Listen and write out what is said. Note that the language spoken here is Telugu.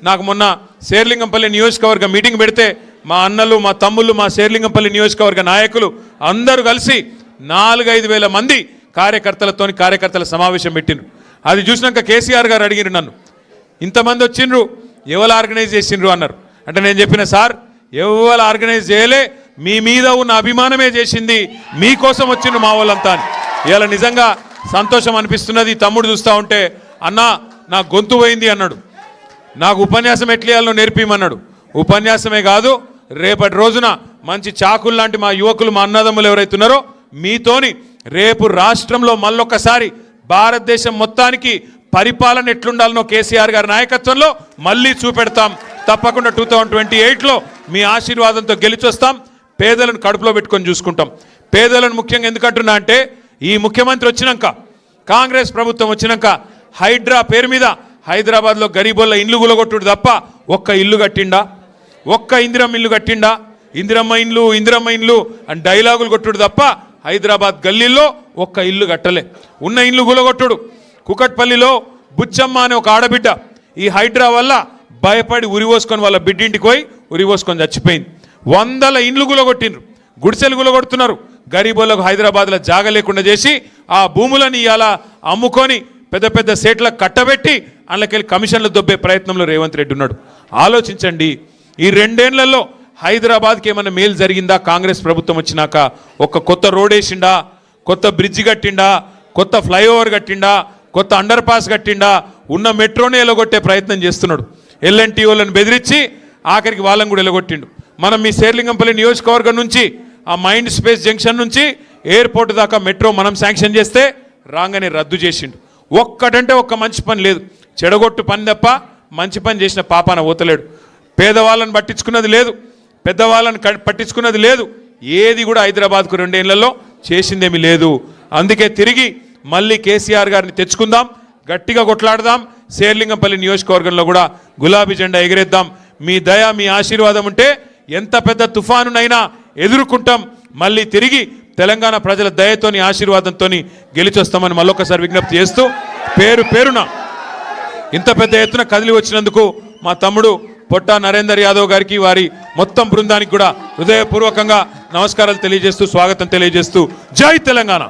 నాకు మొన్న శేర్లింగంపల్లి నియోజకవర్గ మీటింగ్ పెడితే మా అన్నలు మా తమ్ముళ్ళు మా శేర్లింగంపల్లి నియోజకవర్గ నాయకులు అందరూ కలిసి 4-5 వేల మంది కార్యకర్తల సమావేశం పెట్టిండ్రు. అది చూసినాక కేసీఆర్ గారు అడిగిరు నన్ను, ఇంతమంది వచ్చిండ్రు ఎవరు ఆర్గనైజ్ చేసిండ్రు అన్నారు. అంటే నేను చెప్పిన సార్ ఎవరు ఆర్గనైజ్ చేయలే, మీ మీద ఉన్న అభిమానమే చేసింది, మీకోసం వచ్చిండ్రు మా వాళ్ళంతా అని. ఇవాళ నిజంగా సంతోషం అనిపిస్తున్నది. తమ్ముడు చూస్తూ ఉంటే అన్న నా గొంతు పోయింది అన్నాడు, నాకు ఉపన్యాసం ఎట్లేయాలో నేర్పిమన్నాడు. ఉపన్యాసమే కాదు, రేపటి రోజున మంచి చాకులు లాంటి మా యువకులు మా అన్నదమ్ములు ఎవరైతున్నారో మీతోని రేపు రాష్ట్రంలో మళ్ళొక్కసారి భారతదేశం మొత్తానికి పరిపాలన ఎట్లుండాలనో కేసీఆర్ గారి నాయకత్వంలో మళ్ళీ చూపెడతాం. తప్పకుండా 2028లో మీ ఆశీర్వాదంతో గెలిచొస్తాం. పేదలను కడుపులో పెట్టుకొని చూసుకుంటాం. పేదలను ముఖ్యంగా ఎందుకంటున్నా అంటే ఈ ముఖ్యమంత్రి వచ్చినాక, కాంగ్రెస్ ప్రభుత్వం వచ్చినాక హైడ్రా పేరు మీద హైదరాబాద్లో గరీబోళ్ళ ఇండ్లు గులగొట్టుడు తప్ప ఒక్క ఇల్లు కట్టిండా, ఒక్క ఇందిరమ్మ ఇల్లు కట్టిండా? ఇందిరమ్మ ఇండ్లు అని డైలాగులు కొట్టుడు తప్ప హైదరాబాద్ గల్లీల్లో ఒక్క ఇల్లు కట్టలే. ఉన్న ఇండ్లు గులగొట్టుడు. కుకట్పల్లిలో బుచ్చమ్మ అనే ఒక ఆడబిడ్డ ఈ హైడ్రా వల్ల భయపడి ఉరిపోసుకొని వాళ్ళ బిడ్డింటికి పోయి ఉరిపోసుకొని చచ్చిపోయింది. 100 ఇండ్లు గులగొట్టిండ్రు, గుడిసెలు గులగొడుతున్నారు. గరీబోళ్ళకు హైదరాబాద్లో జాగ లేకుండా చేసి ఆ భూములను ఇవాళ అమ్ముకొని పెద్ద పెద్ద సేట్లకు కట్టబెట్టి అందులోకెళ్ళి కమిషన్లు దొబ్బే ప్రయత్నంలో రేవంత్ రెడ్డి ఉన్నాడు. ఆలోచించండి, ఈ 2 ఏళ్లలో హైదరాబాద్కి ఏమైనా మేలు జరిగిందా? కాంగ్రెస్ ప్రభుత్వం వచ్చినాక ఒక కొత్త రోడ్ వేసిండా, కొత్త బ్రిడ్జ్ కట్టిండా, కొత్త ఫ్లైఓవర్ కట్టిండా, కొత్త అండర్ పాస్ కట్టిండా? ఉన్న మెట్రోనే ఎలగొట్టే ప్రయత్నం చేస్తున్నాడు. ఎల్ఎన్టీ వాళ్ళని బెదిరించి ఆఖరికి వాళ్ళని కూడా ఎలగొట్టిండు. మనం మీ శేర్లింగంపల్లి నియోజకవర్గం నుంచి ఆ మైండ్ స్పేస్ జంక్షన్ నుంచి ఎయిర్పోర్ట్ దాకా మెట్రో మనం శాంక్షన్ చేస్తే రాగానే రద్దు చేసిండు. ఒక్కటంటే ఒక్క మంచి పని లేదు, చెడగొట్టు పని తప్ప మంచి పని చేసిన పాపాన పోతలేడు. పేదవాళ్ళని పట్టించుకున్నది లేదు, పెద్దవాళ్ళని పట్టించుకున్నది లేదు. ఏది కూడా హైదరాబాద్కు 2 ఏళ్లలో చేసిందేమీ లేదు. అందుకే తిరిగి మళ్ళీ కేసీఆర్ గారిని తెచ్చుకుందాం, గట్టిగా కొట్లాడదాం. శేర్లింగంపల్లి నియోజకవర్గంలో కూడా గులాబీ జెండా ఎగిరేద్దాం. మీ దయ మీ ఆశీర్వాదం ఉంటే ఎంత పెద్ద తుఫానునైనా ఎదుర్కొంటాం. మళ్ళీ తిరిగి తెలంగాణ ప్రజల దయతోని ఆశీర్వాదంతో గెలిచొస్తామని మళ్ళొకసారి విజ్ఞప్తి చేస్తూ పేరున ఇంత పెద్ద ఎత్తున కదిలి వచ్చినందుకు మా తమ్ముడు పొట్టా నరేందర్ యాదవ్ గారికి వారి మొత్తం బృందానికి కూడా హృదయపూర్వకంగా నమస్కారాలు తెలియజేస్తూ స్వాగతం తెలియజేస్తూ జై తెలంగాణ.